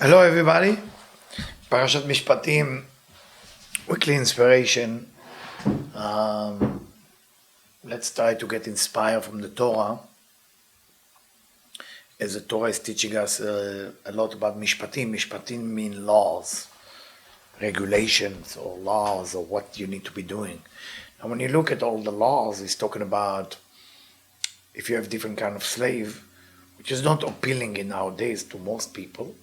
Hello everybody, Parashat Mishpatim, weekly inspiration. Let's try to get inspired from the Torah, as the Torah is teaching us a lot about Mishpatim. Mishpatim mean laws, regulations or laws or what you need to be doing. And when you look at all the laws, it's talking about if you have different kind of slave, which is not appealing in nowadays to most people.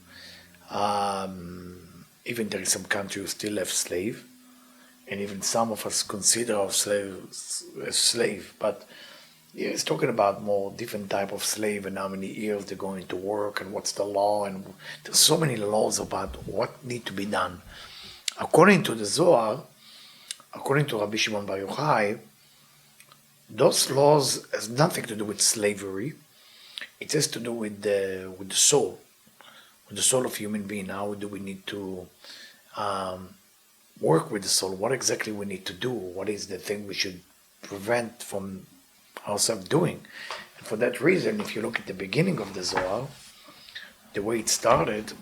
Even there is some country who still have slave, and even some of us consider ourselves as slave, but here it's talking about more different type of slave and how many years they're going to work and what's the law, and there's so many laws about what need to be done. According to the Zohar, according to Rabbi Shimon bar Yohai, those laws has nothing to do with slavery. It has to do with the soul. With the soul of human being. How do we need to work with the soul? What exactly we need to do? What is the thing we should prevent from ourselves doing? And for that reason, if you look at the beginning of the Zohar, the way it started,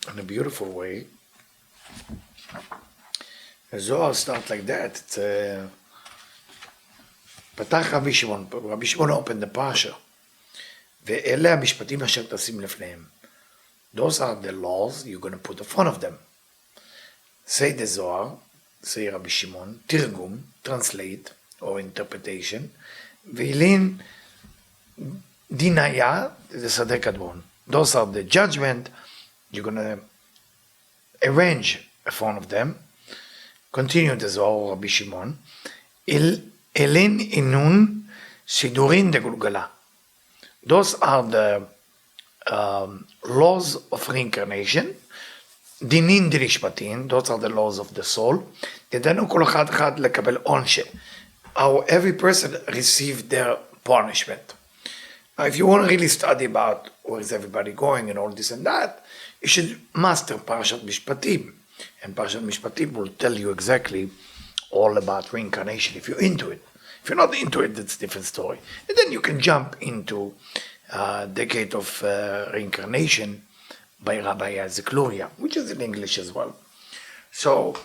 in a beautiful way, the Zohar starts like that. It's פתח רבי שמעון, רבי שמעון opened the Pasha, ואלה המשפטים אשר תשים לפניהם. Those are the laws you're going to put in front of them. Say the Zohar, say Rabbi Shimon, Tirgum, translate or interpretation, Veilin Dinaya, the Sadeh Kadmon. Those are the judgment you're going to arrange in front of them. Continue the Zohar, Rabbi Shimon. Elin Inun Sidurin de Gulgala. Those are the laws of reincarnation, דינין דרשפטין, those are the laws of the soul, ידענו כל אחד לקבל עונשה, how every person received their punishment. Now, if you want to really study about where is everybody going and all this and that, you should master Parashat Mishpatim, and Parashat Mishpatim will tell you exactly all about reincarnation if you're into it. If you're not into it, that's a different story. And then you can jump into Decade of Reincarnation by Rabbi Zikluria, which is in English as well. So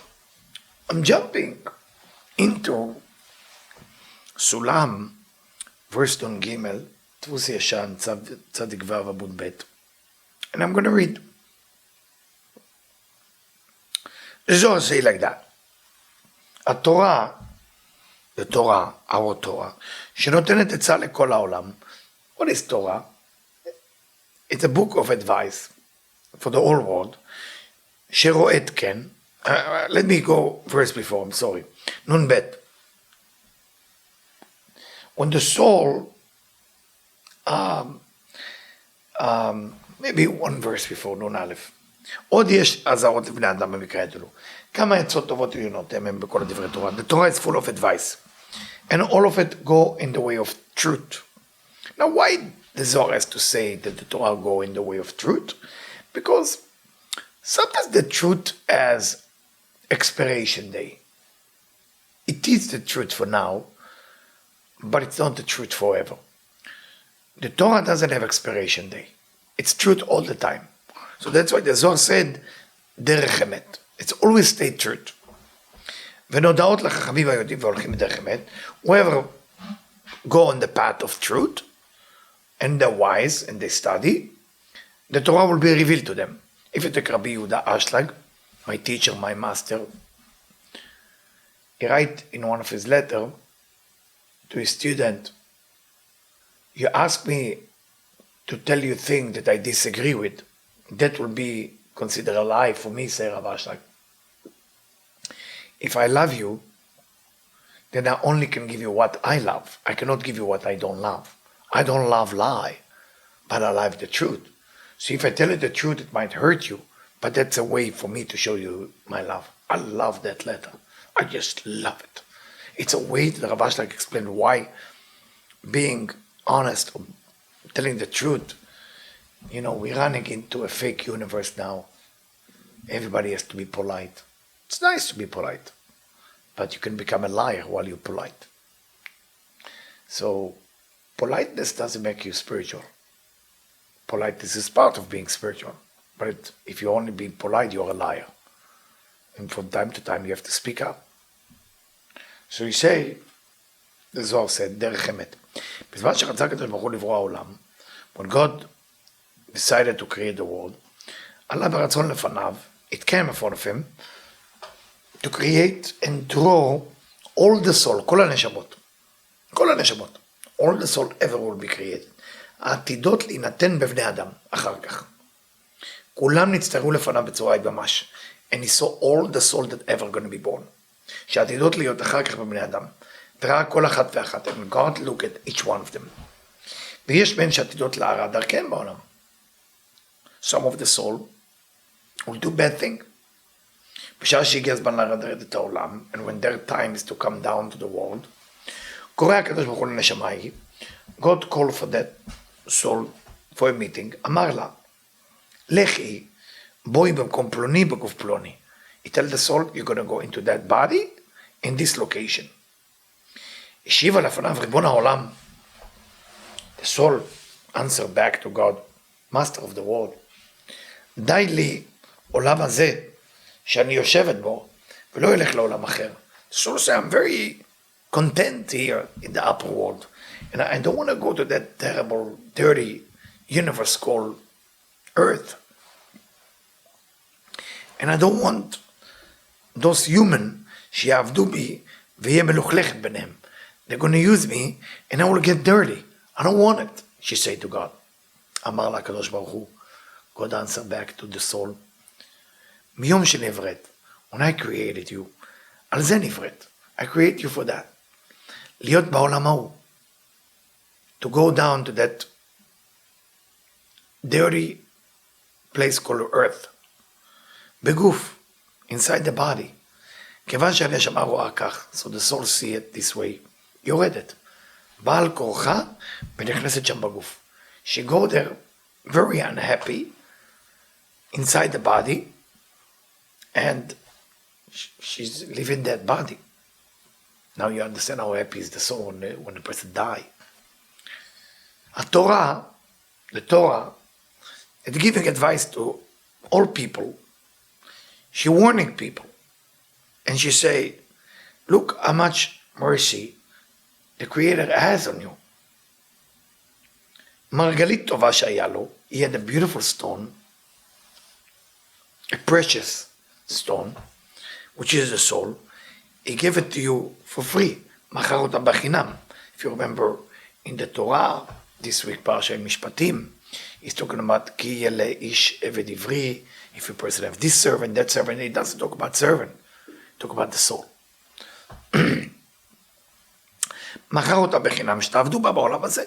I'm jumping into Sulam, verse Nun Gimel, דפוס ישן, צדיק ו' עמוד ב', and I'm going to read. The Zohar say like that. התורה, the Torah, our Torah, שנותנת עצה לכל העולם. What is Torah? It's a book of advice for the whole world. שרואת כן. Let me go verse before, I'm sorry. Nun bet. When the soul, maybe one verse before, Nun א', עוד יש אזהרות לבני אדם במקרה אלו. כמה עצות טובות יהיו נותן בכל דברי תורה. The Torah is full of advice. And all of it go in the way of truth. Now, why the Zohar has to say that the Torah go in the way of truth? Because sometimes the truth has expiration day. It is the truth for now, but it's not the truth forever. The Torah doesn't have expiration day. It's truth all the time. So that's why the Zohar said, דרך אמת. It's always stay truth. ונודעות לחכמים היודעים והולכים בדרך אמת, whoever go on the path of truth, and they're wise and they study, the Torah will be revealed to them. If you take Rabbi Yehuda Ashlag, my teacher, my master, he write in one of his letters to his student, you ask me to tell you things that I disagree with, that will be considered a lie for me, say Rabbi Ashlag. If I love you, then I only can give you what I love. I cannot give you what I don't love. I don't love lie, but I love the truth. So if I tell you the truth, it might hurt you, but that's a way for me to show you my love. I love that letter. I just love it. It's a way that Rav Ashlag explained why being honest, or telling the truth, we're running into a fake universe now. Everybody has to be polite. It's nice to be polite, but you can become a liar while you're polite. So politeness doesn't make you spiritual. Politeness is part of being spiritual. But if you only be polite, you're a liar. And from time to time, you have to speak up. So you say, the Zohar said, דרך אמת. בזמן שרצה הקדוש ברוך הוא לברוא העולם, when God decided to create the world, עלה ברצון לפניו, it came in front of him, to create and draw all the soul, כל הנשמות, all the soul ever will be created. העתידות להינתן בבני אדם, אחר כך. כולם נצטרו לפניו בצורה ממש. And he saw all the soul that ever going to be born. שעתידות להיות אחר כך בבני אדם. וראה כל אחת ואחת. And God look at each one of them. ויש בין שעתידות להרע דרכם בעולם. Some of the soul will do bad thing. בשעה שהגיע הזמן להרע את העולם, and when their time is to come down to the world, קורא הקדוש ברוך הוא לנשמה היא, God called for that soul for a meeting, אמר לה, לכי, בואי במקום פלוני בגוף פלוני. He tell the soul, you're going to go into that body in this location. השיבה לפניו ריבון העולם. The soul answered back to God, master of the world. די לי עולם הזה שאני יושבת בו, ולא ילך לעולם אחר. The soul say, I'm very content here in the upper world. And I don't want to go to that terrible, dirty universe called Earth. And I don't want those human שיעבדו בי ויהיה מלוכלכת ביניהם. They're going to use me and I will get dirty. I don't want it, she said to God. אמר לה הקדוש ברוך הוא, God answered back to the soul, מיום שנבראת, when I created you, על זה נבראת. I created you for that. להיות בעולם ההוא. To go down to that dirty place called Earth. בגוף, inside the body. כיוון שהנשמה רואה כך, so the soul see it this way, יורדת. בעל כורחה ונכנסת שם בגוף. She go there very unhappy inside the body and she's living that body. Now you understand how happy is the soul when the person die. The Torah, is giving advice to all people. She warning people. And she say, look how much mercy the Creator has on you. מרגלית טובה שהיה לו, he had a beautiful stone, a precious stone, which is the soul. He gave it to you for free. מכר אותה בחינם. If you remember in the Torah, this week Parashat Mishpatim, he's talking about כי יהיה לאיש עבד עברי, if a person have this servant, that servant, he doesn't talk about servant, talk about the soul. מכר אותה בחינם, שתעבדו בה בעולם הזה.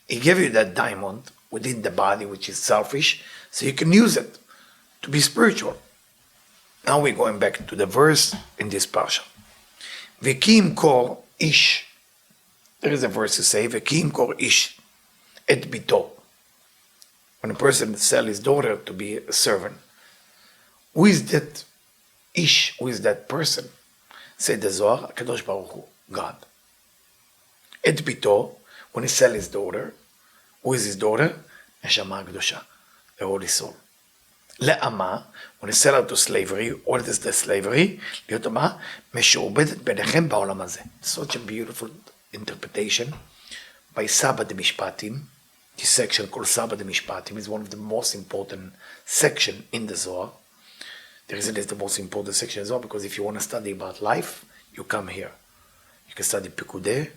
He gave you that diamond within the body, which is selfish, so you can use it to be spiritual. Now we're going back to the verse in this parsha. וכי ימכור איש, there is a verse to say, וכי ימכור איש את ביתו. When a person sells his daughter to be a servant, who is that ish? Who is that person? Say the Zohar, הקדוש ברוך הוא, God. את ביתו, when he sells his daughter, who is his daughter? נשמה הקדושה, the holy soul. לעמה, when he sell her to slavery, what is the slavery? להיות מה? משועבדת ביניכם בעולם הזה. Such a beautiful interpretation by Saba de Mishpatim. This section called Saba de Mishpatim is one of the most important section in the Zohar. The reason it's the most important section in the Zohar because if you want to study about life, you come here. You can study Pikudeh,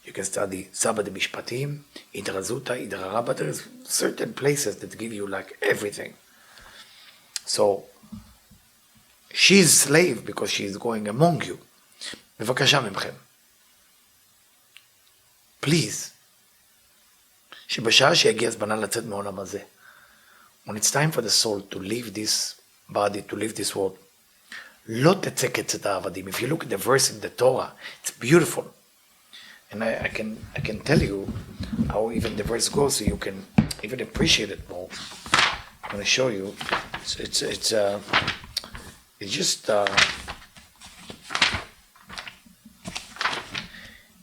you can study Saba de Mishpatim, Idra Zuta, Idra Rabba. There is certain places that give you like everything. So, she's slave because she's going among you. בבקשה ממכם. Please. שבשעה שיגיע זמנה לצאת מעולם הזה. When it's time for the soul to leave this body, to leave this world, לא תצא כצאת העבדים. If you look at the verse in the Torah, it's beautiful. And I can tell you how even the verse goes so you can even appreciate it more. I'm going to show you. It's just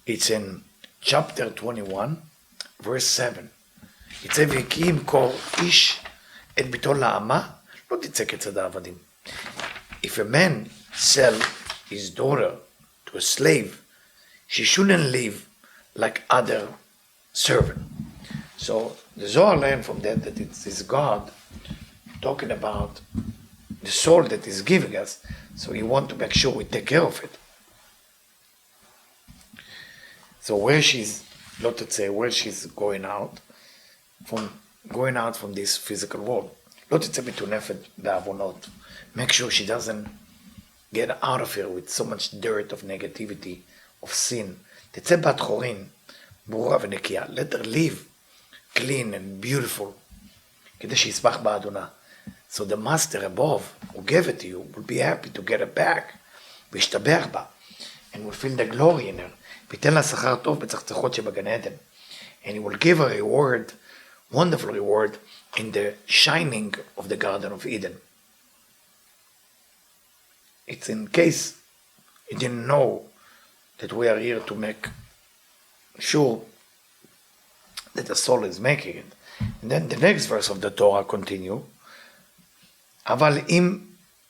it's in chapter 21, verse 7. It says, "וכי ימכור איש את ביתו לעמה לא תצא כצד העבדים. If a man sell his daughter to a slave, she shouldn't live like other servant. So the Zohar learned from that it is God talking about the soul that is giving us, so he wants to make sure we take care of it. So where she's going out from this physical world, לא תצא מטונפת בעוונות. Make sure she doesn't get out of here with so much dirt of negativity, of sin. תצא בת חורין, ברורה ונקייה. Let her live clean and beautiful, כדי שיסבח באדונה. So the master above, who gave it to you, will be happy to get it back, וישתבח בה, and will feel the glory in her. ויתן לה שכר טוב בצחצחות שבגן עדן. And he will give her a reward, wonderful reward, in the shining of the Garden of Eden. It's in case you didn't know that we are here to make sure that the soul is making it. And then the next verse of the Torah continue, אבל אם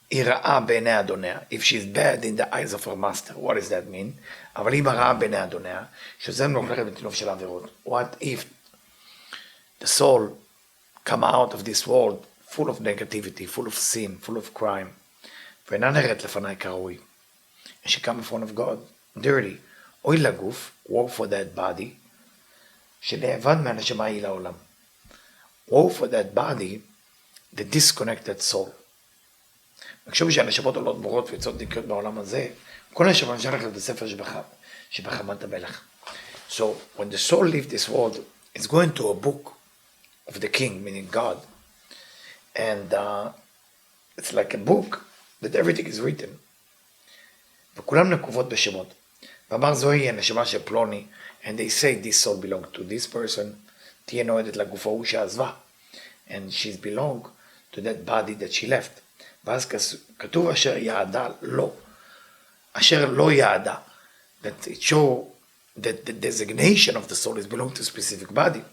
היא רעה בעיני אדוניה, if she's bad in the eyes of her master, what does that mean? אבל אם הרעה בעיני אדוניה, שזה מלוכלכת בטינוף של העבירות. What if the soul come out of this world full of negativity, full of sin, full of crime, ואינה נראית לפני כראוי, and she come in front of God, dirty, אוי לגוף, woe for that body, שנאבד מהנשמה היא לעולם. woe for that body, the disconnected soul. וכשוב שהנשמות עולות בורות ויוצאות נקיות בעולם הזה, כל הנשמה נשלחת בספר שבחמת המלך. So when the soul leaves this world, it's going to a book of the king, meaning God. And it's like a book that everything is written. וכולם נקובות בשמות. ואמר זוהי הנשמה של פלוני, and they say this soul belongs to this person, תהיה נועדת לגוף ההוא שעזבה. And she's belong to that body that she left. ואז כתוב אשר יעדה לא. אשר לא יעדה. That it show that the designation of the soul is belong to a specific body.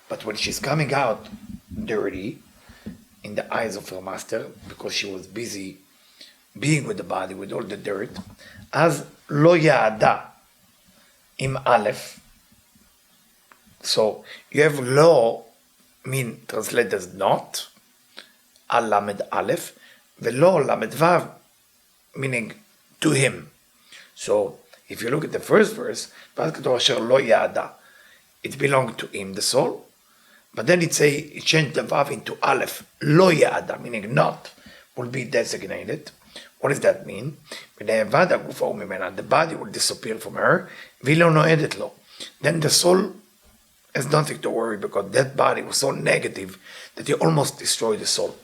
But when she's coming out dirty in the eyes of her master, because she was busy being with the body, with all the dirt, אז לא יעדה עם א'. So you have לא, mean translated as not, al lamed aleph, velo lamed vav, meaning to him. So if you look at the first verse, it belonged to him, the soul, but then it changed the vav into aleph, lo yada, meaning not, will be designated. What does that mean? The body will disappear from her, then the soul has nothing to worry, because that body was so negative that he almost destroyed the soul.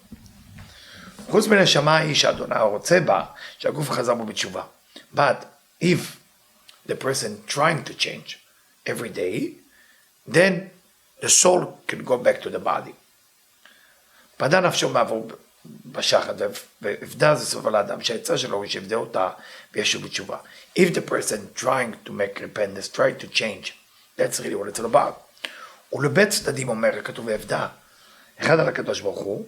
But if the person trying to change every day, then the soul can go back to the body. If the person trying to make repentance, trying to change, that's really what it's all about. ולבית צדדים אומר, כתוב ועבדה, אחד על הקדוש ברוך הוא,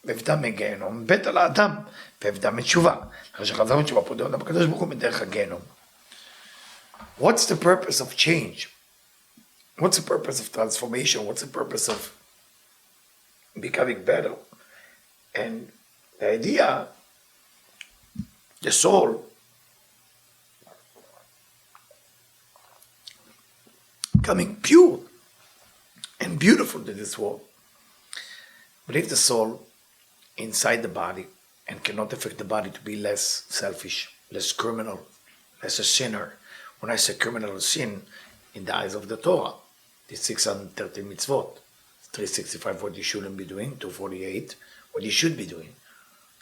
ועבדה מגיהנום, בית על האדם, ועבדה מתשובה. אחרי שחזר מתשובה פודה אותם, הקדוש ברוך הוא מדרך הגיהנום. What's the purpose of change? What's the purpose of transformation? What's the purpose of becoming better? And the idea, the soul, coming pure and beautiful to this world. But if the soul inside the body and cannot affect the body to be less selfish, less criminal, less a sinner. When I say criminal sin, in the eyes of the Torah, the 630 mitzvot, 365 what you shouldn't be doing, 248 what you should be doing.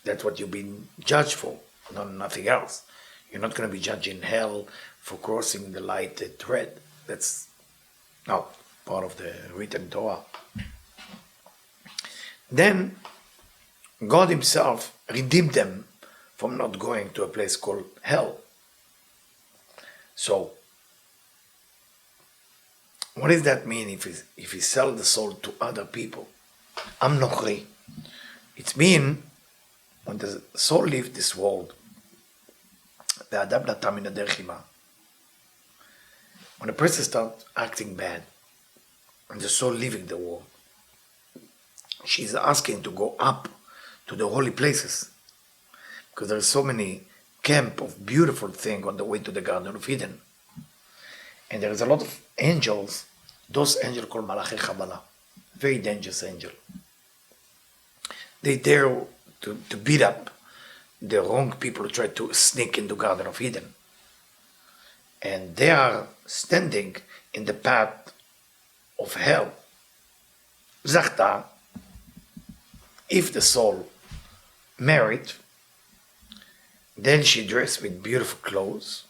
That's what you've been judged for, nothing else. You're not going to be judged in hell for crossing the lighted thread. That's not part of the written Torah. Then God himself redeemed them from not going to a place called hell. So, what does that mean if he sell the soul to other people? Am nochri. It's mean when the soul leaves this world, when a person starts acting bad, and the soul leaving the world, she's asking to go up to the holy places, because there are so many camp of beautiful things on the way to the Garden of Eden. And there is a lot of angels, those angels called Malachi Kabbalah, very dangerous angel. They dare to beat up the wrong people who try to sneak into Garden of Eden. And they are standing in the path of hell. Zachta, if the soul married, then she dressed with beautiful clothes,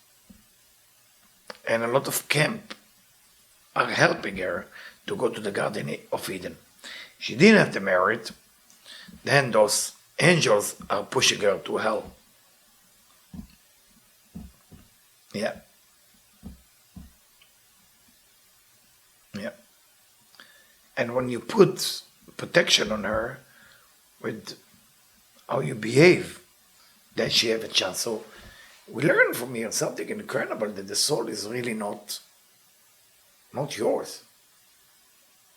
and a lot of camp are helping her to go to the Garden of Eden. She didn't have to marry, then those angels are pushing her to hell. Yeah. Yeah. And when you put protection on her with how you behave, then she have a chance. So we learn from here something incredible, that the soul is really not yours.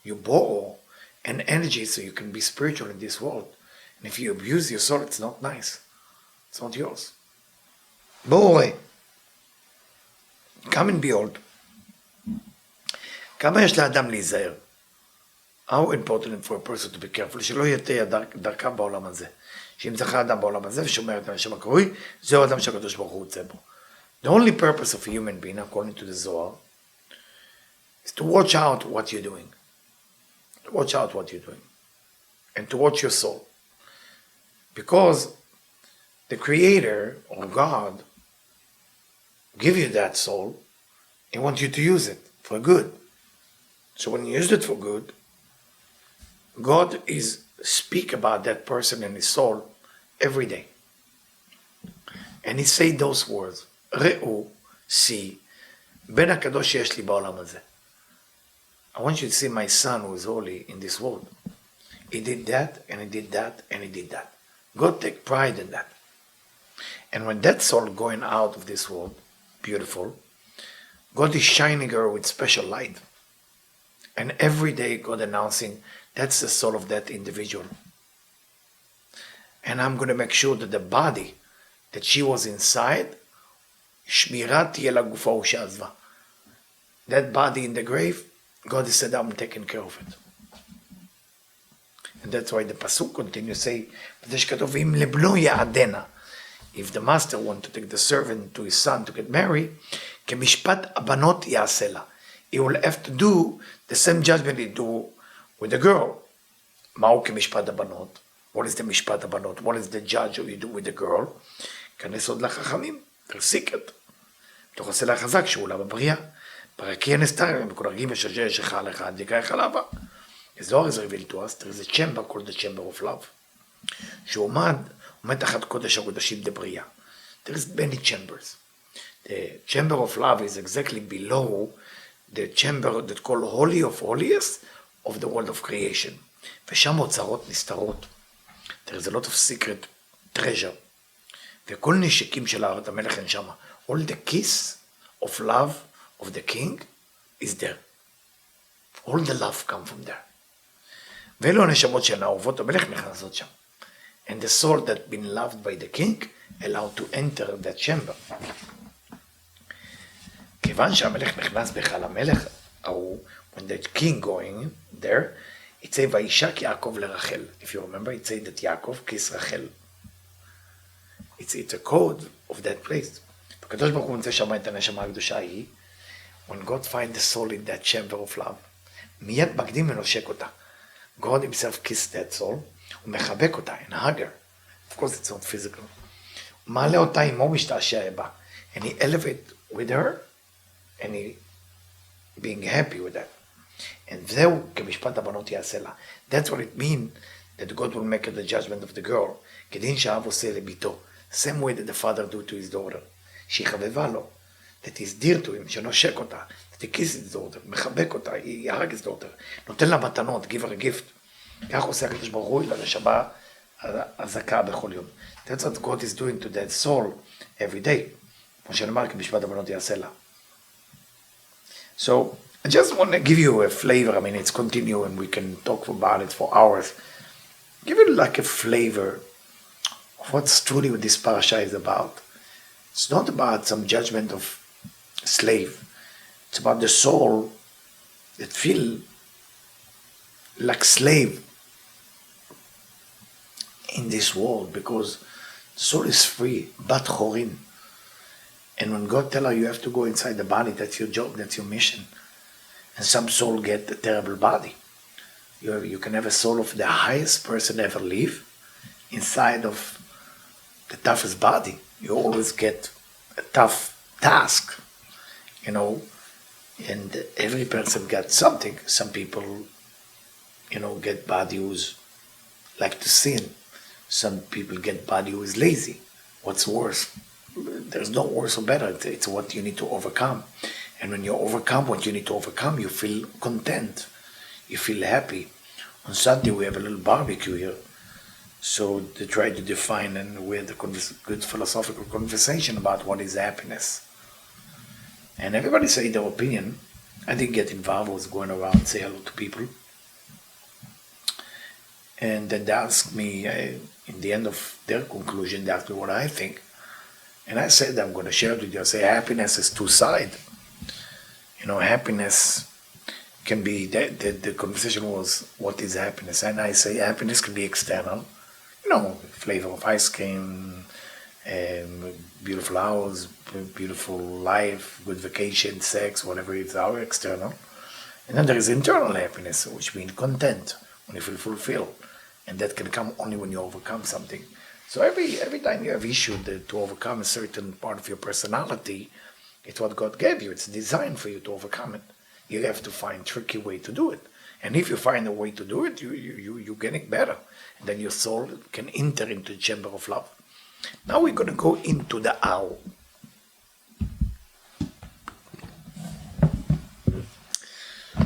You borrow an energy so you can be spiritual in this world. And if you abuse your soul, it's not nice. It's not yours. Boy, come and behold. כמה יש לאדם להיזהר? How important for a person to be careful, שלא יטעה דרכם בעולם הזה. שאם זכה אדם בעולם הזה ושומר את השם הקרוי, זהו אדם שהקדוש ברוך הוא רוצה בו. The only purpose of a human being, according to the Zohar, is to watch out what you're doing. To watch out what you're doing. And to watch your soul. Because the Creator, or God, give you that soul and want you to use it for good. So when you use it for good, God is speak about that person and his soul every day. And he say those words, ראו, see, בן הקדוש שיש לי בעולם הזה. I want you to see my son who is holy in this world. He did that, and he did that, and he did that. God take pride in that. And when that soul going out of this world, beautiful, God is shining her with special light. And every day God announcing, that's the soul of that individual. And I'm going to make sure that the body that she was inside, שמירה תהיה לגופה ושעזבה. That body in the grave, God has said, I'm taking care of it. And that's why the pasuk continues say, אם לבנו יעדנה. If the master want to take the servant to his son to get married, כמשפט הבנות יעשה לה. He will have to do the same judgment he do with the girl. מהו כמשפט הבנות? What is the משפט הבנות? What is the judge you do with the girl? כנס עוד לחכמים, they're secret. תוך עשה לה חזק שהוא עולה בבריאה. פרקי הנסתר, בכל הרגים ושג'ה שחל אחד, יקרה חלבה. Zohar is revealed to us, there is a chamber called the chamber of love. שעומד תחת קודש הקודשים דבריאה. There is many chambers. The chamber of love is exactly below the chamber that called holy of holiest of the world of creation. ושם אוצרות נסתרות. There is a lot of secret treasure. וכל נשקים של הארץ המלך אין שמה. All the kiss of love of the king is there. All the love come from there. ואלו הנשמות של האהובות המלך נכנסות שם. And the soul that been loved by the king allowed to enter that chamber. כיוון שהמלך נכנס בהיכל המלך ההוא, when the king going there, it say וישק יעקב לרחל. If you remember, it say that יעקב kiss רחל. It's a code of that place. הקדוש ברוך הוא נמצא שם את הנשמה הקדושה ההיא, when God find the soul in that chamber of love, מיד מקדים ונושק אותה. God himself kissed that soul, הוא מחבק אותה, and hug her. Of course it's not physical. הוא מעלה אותה עמו משתעשע בה. And he elevate with her, and he being happy with that. And זהו כמשפט הבנות יעשה לה. That's what it means that God will make the judgment of the girl. כדין שאב עושה לביתו. Same way that the father do to his daughter. שהיא חבבה לו. That is dear to him, שנושק אותה. That he kiss his daughter, מחבק אותה, he hug his daughter. נותן לה מתנות, give her a gift. כך עושה הקדוש ברוך הוא לנשמה אזעקה בכל יום. That's what God is doing to that soul every day. כמו שנאמר, כי משפט הבנות יעשה לה. So, I just want to give you a flavor. I mean, it's continuing. We can talk about it for hours. Give you like a flavor of what's truly what this parasha is about. It's not about some judgment of slave. It's about the soul that feel like slave in this world, because the soul is free, bat chorin. And when God tell her you have to go inside the body, that's your job, that's your mission. And some soul get a terrible body. You can have a soul of the highest person ever live inside of the toughest body. You always get a tough task, you know, and every person gets something. Some people, you know, get body who's like to sin. Some people get body who is lazy. What's worse? There's no worse or better. It's what you need to overcome. And when you overcome what you need to overcome, you feel content. You feel happy. On Sunday we have a little barbecue here. So they try to define, and we had a good philosophical conversation about what is happiness. And everybody say their opinion. I didn't get involved. I was going around, say hello to people. And then they asked me, in the end of their conclusion, they asked me what I think. And I said, I'm going to share it with you. I say, happiness is two-sided. You know, happiness can be, the conversation was, what is happiness? And I say, happiness can be external. You know, flavor of ice cream, beautiful house, beautiful life, good vacation, sex, whatever it's our external. And then there is internal happiness, which means content, when you feel fulfilled. And that can come only when you overcome something. So every time you have issue to overcome a certain part of your personality, it's what God gave you. It's designed for you to overcome it. You have to find a tricky way to do it. And if you find a way to do it, you're getting better. And then your soul can enter into the chamber of love. Now we're going to go into the owl.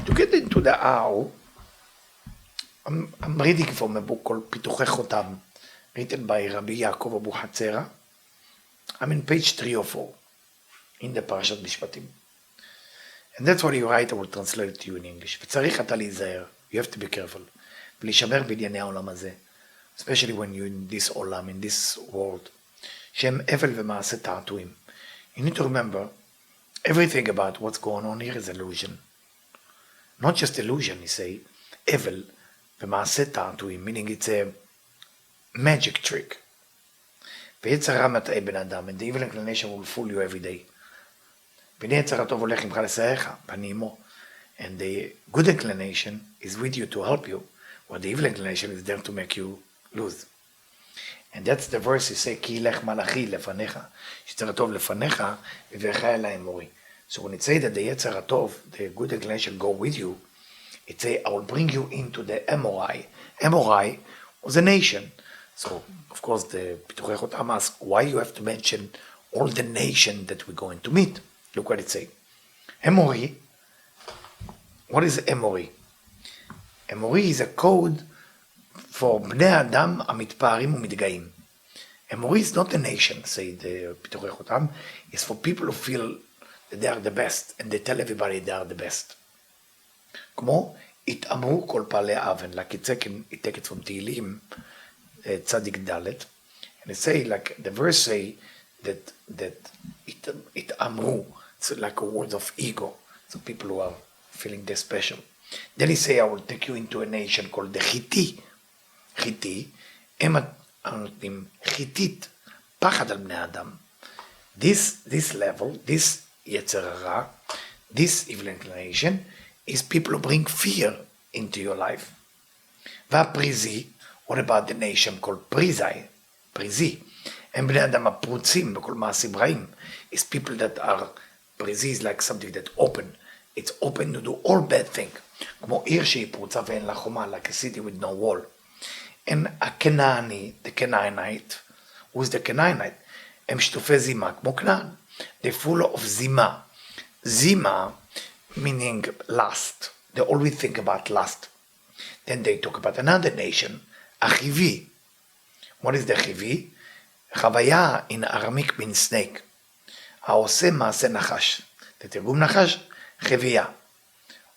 To get into the owl, I'm reading from a book called Pituchei Chotam, written by Rabbi Yaakov Abu Hatzera. I'm in page 3 or 4 in the Parashat Mishpatim. And that's what he write. I will translate it to you in English. וצריך אתה להיזהר, you have to be careful, ולהישמר בענייני העולם הזה, especially when you're in this עולם, in this world, שהם הבל ומעשה תעתועים. You need to remember, everything about what's going on here is illusion. Not just illusion, he say, הבל ומעשה תעתועים, meaning it's a magic trick. ויצר הרע מטעה בן אדם, and the evil inclination will fool you every day. והנה יצר הטוב הולך עמך לסייעך, ואני עמו. And the good inclination is with you to help you, while the evil inclination is there to make you lose. And that's the verse you say, כי ילך מלאכי לפניך, שיצר הטוב לפניך, ויברך אלי אמורי. So when it say that the יצר הטוב, the good inclination go with you, it say, I will bring you into the Amorai. Amorai was a nation. So, of course, the Pituchei Chotam asks, why you have to mention all the nation that we're going to meet? Look what it say. Emori. What is Emori? Emori is a code for Bnei Adam המתפארים ומתגאים. Emori is not a nation, say the Pituchei Chotam. It's for people who feel that they are the best, and they tell everybody they are the best. כמו התאמרו כל פעלי האבן, like it take it from תהילים, Tzadik Dalet, and it say, like the verse say that it amru, it's like a word of ego, so people who are feeling they're special. Then he say, I will take you into a nation called the Chiti, הם נותנים חיתית, פחד על בני אדם. This level, this יצר הרע, this evil inclination, is people who bring fear into your life. והפריזי, what about the nation called פריזי? הם בני אדם הפרוצים בכל מעשים רעים. It's people that are, פריזי is like something that open. It's open to do all bad things. כמו עיר שהיא פרוצה ואין לה חומה, like a city with no wall. And הכנעני, the Canaanite, who's the Canaanite? הם שטופי זימה, כמו כנען. They're full of זימה. זימה, meaning lust. They always think about lust. Then they talk about another nation, Achivi. What is the chivi? Chavaya in Aramaic means snake. העושה מעשה נחש. The תרגום נחש, חבייה.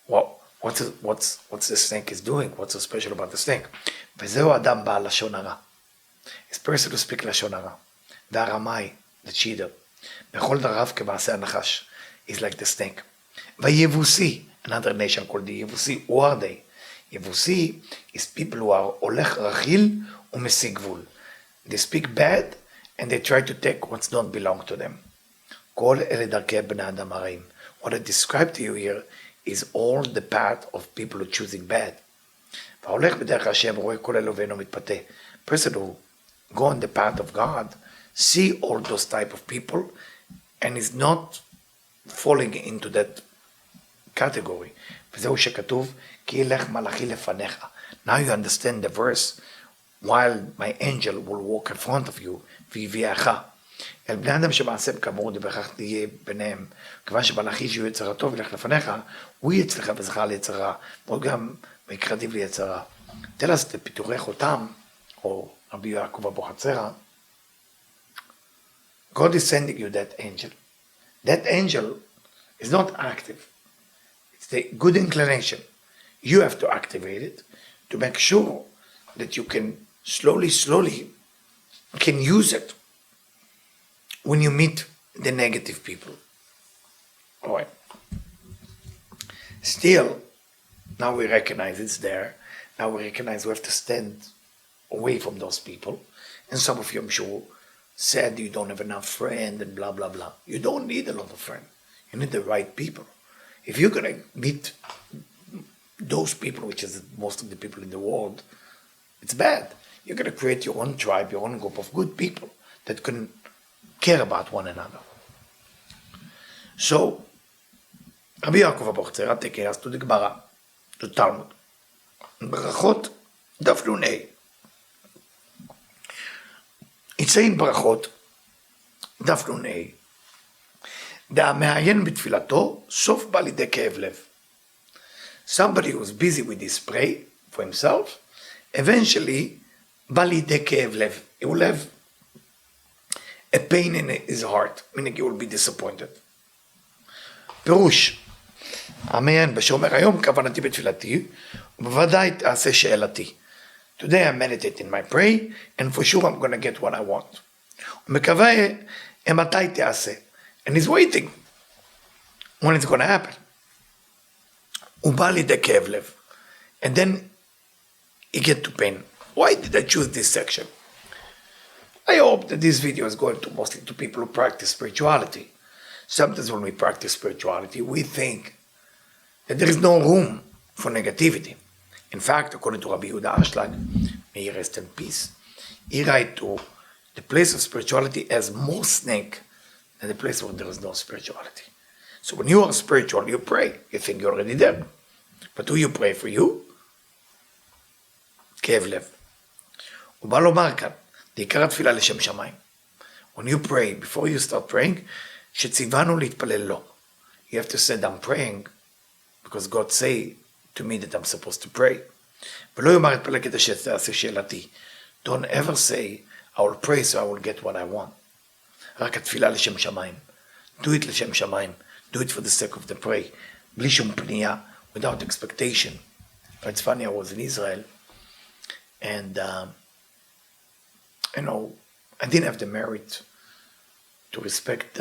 Well, what's the snake is doing? What's so special about the snake? וזהו אדם בעל לשון הרע. It's person who speak לשון הרע. והרמאי, the cheater. בכל דבריו כמעשה הנחש. He's like the snake. ויבוסי, another nation called the יבוסי, who are they? יבוסי is people who are הולך רכיל ומשיג גבול. They speak bad and they try to take what don't belong to them. כל אלה דרכי בני אדם הרעים. What I described to you here is all the path of people who are choosing bad. וההולך בדרך השם רואה כל אלו ואינו מתפתה. Person who go on the path of God, see all those type of people and is not falling into that category. וזהו שכתוב, כי ילך מלאכי לפניך. Now you understand the verse, while my angel will walk in front of you, ויביאך. אל בני אדם שמעשיהם כאמור, ובכך תהיה ביניהם. כיוון שמלאכי שהוא יצר הטוב ילך לפניך, הוא יצלך וזכה ליצרה, ועוד גם ויקרדיו ליצרה. תל אז פיטורי חותם, או רבי יעקב אבוחצירא, God is sending you that angel. That angel is not active. It's the good inclination. You have to activate it to make sure that you can slowly can use it when you meet the negative people. All right. Still, now we recognize it's there. Now we recognize we have to stand away from those people. And some of you, I'm sure, said you don't have enough friends and blah, blah, blah. You don't need a lot of friends. You need the right people. If you're going to meet those people, which is most of the people in the world, it's bad. You're going to create your own tribe, your own group of good people that can care about one another. So, Rabbi Yaakov Abuchzera taking us to the Gemara, to Talmud. Brachot, דף נ"ה. It's saying ברכות, דף נ"ה. והמעיין בתפילתו, סוף בא לידי כאב לב. Somebody who's busy with his pray for himself, eventually בא לידי כאב לב. He will have a pain in his heart, meaning he will be disappointed. פירוש, המעיין בשומר היום כוונתי בתפילתי, ובוודאי תעשה שאלתי. Today I'm meditating my prayer, and for sure I'm going to get what I want. ומקווה, מתי תעשה? And he's waiting. When it's going to happen. הוא בא לידי כאב לב. And then he get to pain. Why did I choose this section? I hope that this video is going to mostly to people who practice spirituality. Sometimes when we practice spirituality, we think that there is no room for negativity. In fact, according to Rabbi Yehuda Ashlag, may he rest in peace, he writes to the place of spirituality as more snake than the place where there is no spirituality. So when you are spiritual, you pray. You think you're already there. But do you pray for you? כאב לב. הוא בא לומר כאן, בעיקר התפילה לשם שמיים. When you pray, before you start praying, שציוונו להתפלל לו. You have to say, I'm praying, because God say to me that I'm supposed to pray. ולא יאמר התפלל כדי שתעשה שאלתי. Don't ever say, I will pray so I will get what I want. רק התפילה לשם שמיים. Do it לשם שמיים. Do it for the sake of the pray. בלי שום פנייה, without expectation. It's funny, I was in Israel, and I didn't have the merit to respect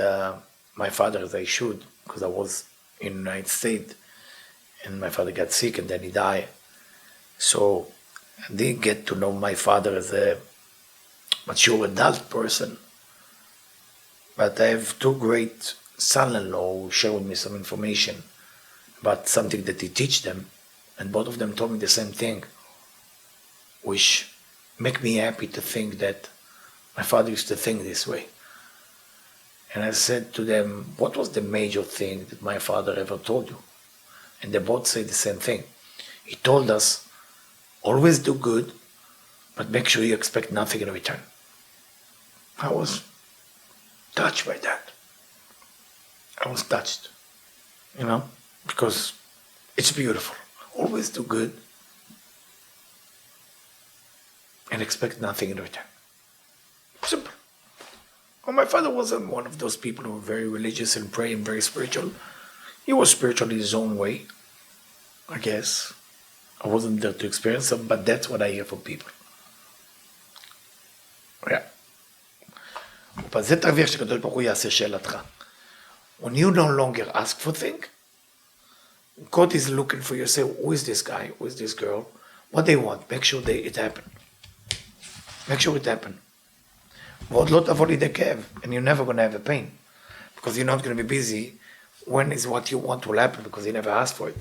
my father as I should, because I was in the United States, and my father got sick and then he died. So I didn't get to know my father as a mature adult person. But I have two great son-in-law who shared with me some information about something that he teach them, and both of them told me the same thing, which make me happy to think that my father used to think this way. And I said to them, what was the major thing that my father ever told you? And they both say the same thing. He told us, always do good, but make sure you expect nothing in return. I was touched by that. I was touched, because it's beautiful. Always do good and expect nothing in return. Simple. Well, my father wasn't one of those people who were very religious and pray and very spiritual. He was spiritual in his own way, I guess. I wasn't there to experience them, but that's what I hear from people. Yeah. וזה תרוויח שקדוש ברוך הוא יעשה שאלתך. When you no longer ask for things, God is looking for you. Say, who is this guy? Who is this girl? What they want? Make sure it happen. Make sure it happen. ועוד לא תבוא לידי כאב, and you're never going to have a pain. Because you're not going to be busy when is what you want will happen, because you never asked for it.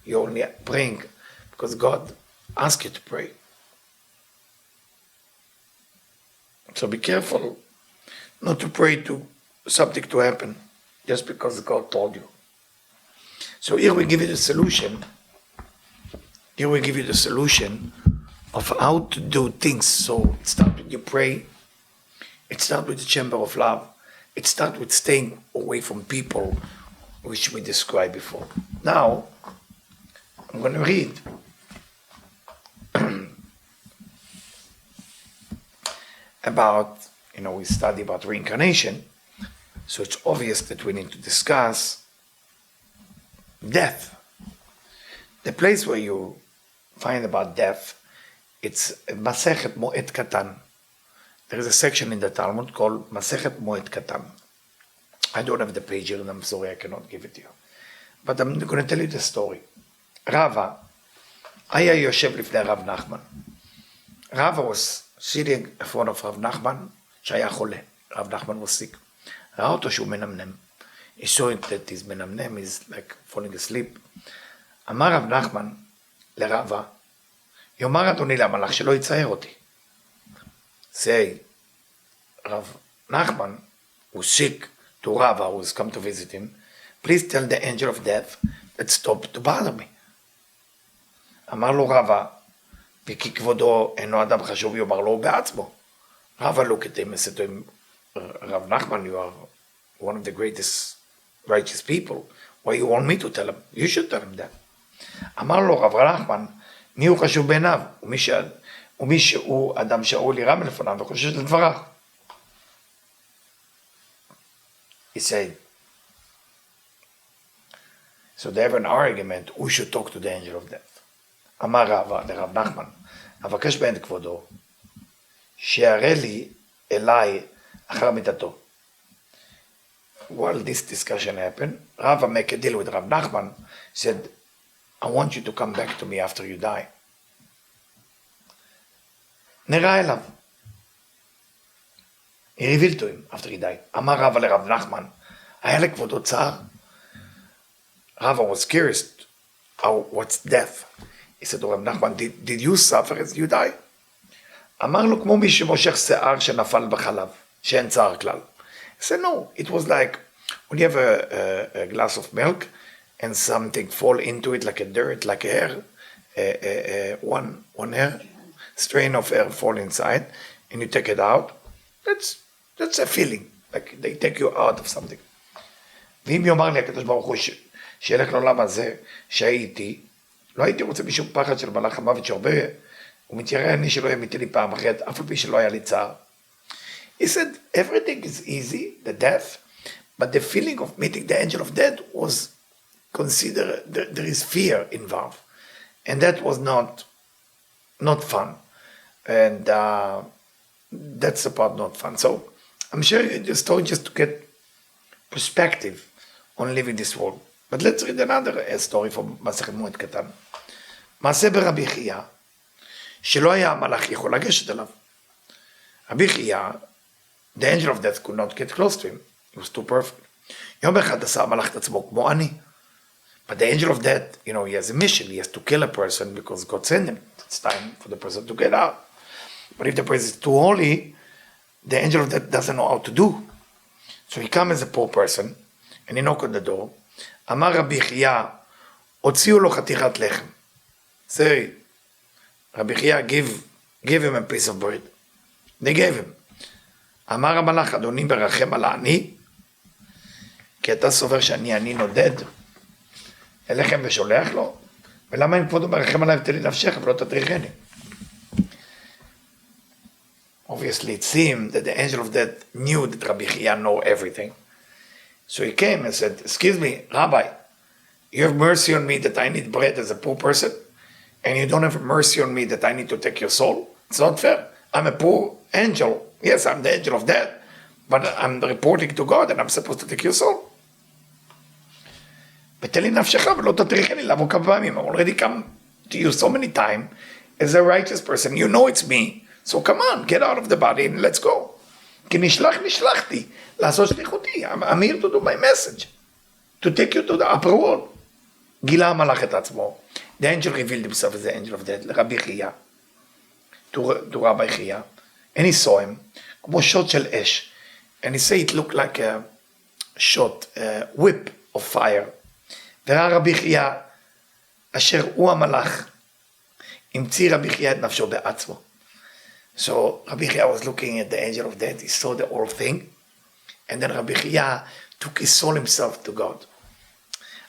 You're only praying because God asked you to pray. So be careful not to pray to something to happen just because God told you. So here we give you the solution. Here we give you the solution of how to do things. So it starts with you pray. It starts with the chamber of love. It starts with staying away from people, which we described before. Now, I'm going to read about, we study about reincarnation, so it's obvious that we need to discuss death. The place where you find about death, it's Masechet Moed Katan. There is a section in the Talmud called Masechet Moed Katan. I don't have the page here, and I'm sorry I cannot give it to you. But I'm going to tell you the story. Rava היה יושב לפני הרב נחמן. Rava was sitting in front of Rav Nachman, שהיה חולה. Rav Nachman was sick. ראה אותו שהוא מנמנם. He saw it that his מנמנם is like falling asleep. אמר רב נחמן לרבה, יאמר אדוני למלאך שלא יצייר אותי. Say, Rav Nachman, who's sick, to Rava, who's come to visit him, please tell the angel of death that stop to bother me. אמר לו רבה, וכי כבודו אינו אדם חשוב, יאמר לו בעצמו. Rava looked at him and said to him, Rav Nachman, you are one of the greatest righteous people. Why you want me to tell him? You should tell him that. אמר לו רב נחמן, מי הוא חשוב בעיניו? ומי שהוא אדם שאול ירא מלפניו וחושש לדבריו. He said, so they have an argument, who should talk to the angel of death. אמר רבא לרב נחמן, אבקש בעין כבודו, שיראה לי אליי אחר מיתתו. While this discussion happened, Rava make a deal with Rav Nachman, said, I want you to come back to me after you die. נראה אליו. He revealed to him after he died. אמר רבא לרב נחמן, היה לכבודו צער. Rava was curious, what's death? He said to Rav Nachman, did you suffer as you die? אמר לו כמו מי שמושך שיער שנפל בחלב, שאין צער כלל. He said, no, it was like when you have a glass of milk and something fall into it like a dirt, like a hair, one hair, strain of air fall inside, and you take it out. That's a feeling, like they take you out of something. ואם יאמר לי הקדוש ברוך הוא שילך לעולם הזה שהייתי, לא הייתי רוצה משום פחד של מלאך המוות שהרבה, הוא מתיירא אני שלא ימיתי לי פעם אחרת, אף על פי שלא היה לי צער. He said, everything is easy, the death, but the feeling of meeting the angel of death was considered, there is fear involved. And that was not fun. And that's the part not fun. So I'm sharing the story just to get perspective on living this world. But let's read another story from מסכת מועד קטן. מעשה ברבי חייא, שלא היה המלאך יכול לגשת אליו. רבי חייא, the angel of death could not get close to him. He was too perfect. יום אחד עשה המלאך את עצמו כמו אני. But the angel of death, he has a mission. He has to kill a person because God sent him. It's time for the person to get out. But if the person is too holy, the angel of death doesn't know how to do. So he comes as a poor person, and he knocked on the door. אמר רבי חייא, הוציאו לו חתיכת לחם. Say, רבי חייא, give him a piece of bread. They gave him. אמר המלאך, אדוני ברחם על העני, כי אתה סובר שאני עני נודד, אליכם ושולח לו, ולמה אין כבודו מרחם עליי ותן לי נפשך ולא תטריחני? Obviously, it seemed that the angel of death knew that Rabbi Chia know everything. So he came and said, excuse me, Rabbi, you have mercy on me that I need bread as a poor person, and you don't have mercy on me that I need to take your soul? It's not fair. I'm a poor angel. Yes, I'm the angel of death, but I'm reporting to God and I'm supposed to take your soul. ותן לי נפשך ולא תטריחני לבוא כמה פעמים. I've already come to you so many times as a righteous person. You know it's me. So come on, get out of the body and let's go. כי נשלחתי לעשות שליחותי. I'm here to do my message. To take you to the upper world. גילה המלאך את עצמו. The angel revealed himself as the angel of death. לרבי חייא. To Rabbi Chia. And he saw him. כמו שוט של אש. And he said it looked like a shot, a whip of fire. וראה רבי חייא, אשר הוא המלאך, המציא רבי חייא את נפשו בעצמו. So Rabbi Chia was looking at the angel of death, he saw the whole thing, and then Rabbi Chia took his soul himself to God.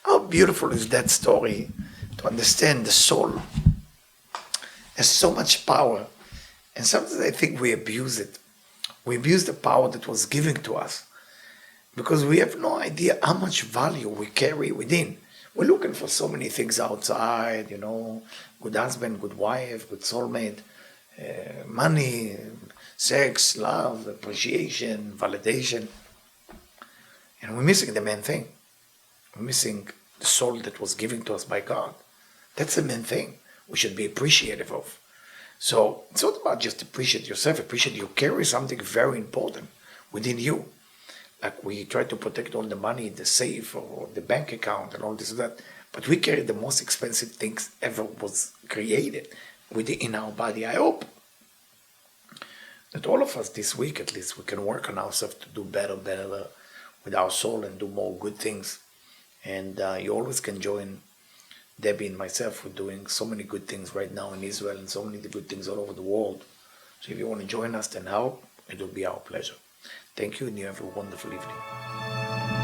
How beautiful is that story to understand the soul. Has so much power, and sometimes I think we abuse it. We abuse the power that was given to us because we have no idea how much value we carry within. We're looking for so many things outside, you know, good husband, good wife, good soulmate, money, sex, love, appreciation, validation. And we're missing the main thing. We're missing the soul that was given to us by God. That's the main thing we should be appreciative of. So it's not about just appreciate yourself, appreciate you carry something very important within you. Like we try to protect all the money in the safe or the bank account and all this and that, but we carry the most expensive things ever was created within our body. I hope that all of us this week at least, we can work on ourselves to do better with our soul and do more good things. And you always can join Debbie and myself. We're doing so many good things right now in Israel and so many good things all over the world. So if you want to join us and help, it will be our pleasure. Thank you, and you have a wonderful evening.